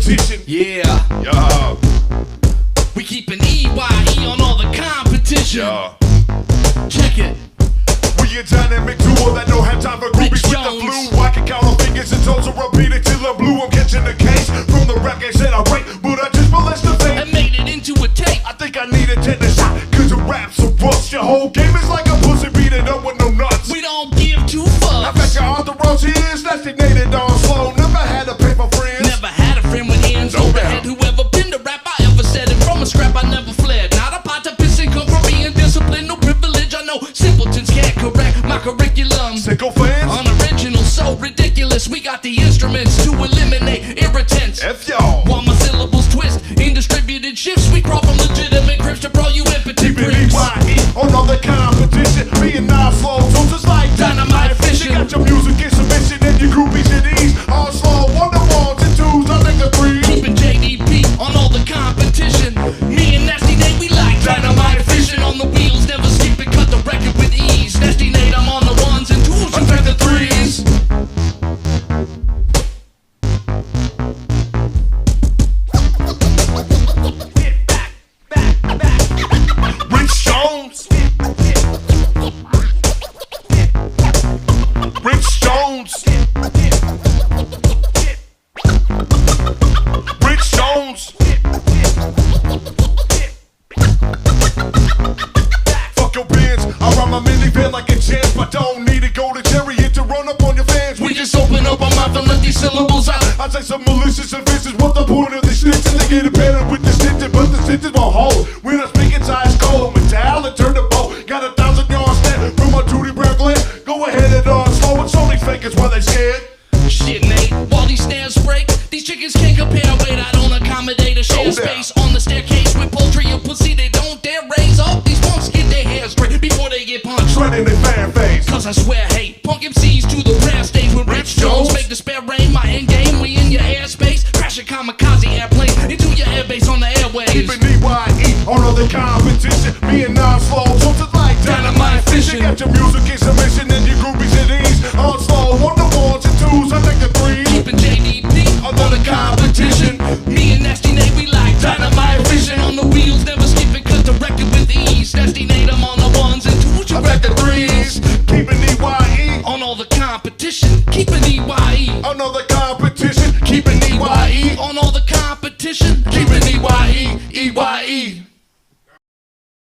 competition. Yeah, Yeah, we keep an EYE on all the competition. yeah. Check it. We a dynamic duo that don't have time for groupies with the flu. I can count on fingers and toes, so repeat it till I'm blue. I'm catching the case from the rap game, said I break, but I just molest the thing. I made it into a tape. I think I need a tetanus shot, cause the rap's so rust. Your whole game is like a pussy beat it up with no nuts. We don't give two I bet fucks. your arthrosis is designated on slow. Never had to pay for friends. Never had a friend with hands No overhead. doubt. Whoever pinned a rap I ever said it from a scrap I never fled. Not a pot to piss and come from being disciplined. No privilege, I know simpletons can't correct my curriculum. Sicko fans, Unoriginal, so ridiculous. We got the instruments to eliminate irritants. F y'all. While my syllables twist in distributed shifts, we crawl from legitimate cribs to bro you impotent Keep it pricks. EYE on all the competition. Me and Onslo, so just like Dynamite fishing. Got your music in submission and your groupies at ease. Onslo, wonder ones and twos, I think the threes. Keeping JDP on all the competition. Me and Nasty Nate, we like dynamite fishing on the wheels, never skip it, cut the record with ease. Nasty Nate, I'm on the ones and twos, you take the threes. Rich Jones. Rich Jones. Rich Jones. Fuck your bands. I ride my minivan like a chance, but don't need a golden chariot to run up on your fans. We just open up our mouth and let these syllables out. I say some malicious offenses. What's the point of the snitches? They get it better with the stitches, but the stitches won't hold. When I speak, it's ice cold metal and turn the boat. Got 1,000 yards stand from my Judy Brown glare. Go ahead and slow. It's only fakers while they scared. Shit, Nate, while these stairs break, these chickens can't compare. Wait, I don't accommodate a share No space on the staircase with poultry and pussy. They don't dare raise up. These punks get their hair straight before they get punched. Shredding their fan face. Cause I swear, hey, punk MCs to the rare stage with Rich Jones. Make the spare rain my end game. We in your airspace. Crash a kamikaze airplane into your airbase on the airwaves. Keeping EYE on all the competition. Me and Onslo, so just like Dynamite fishing. Got your music in submission and your groupies at ease. Onslo, wonder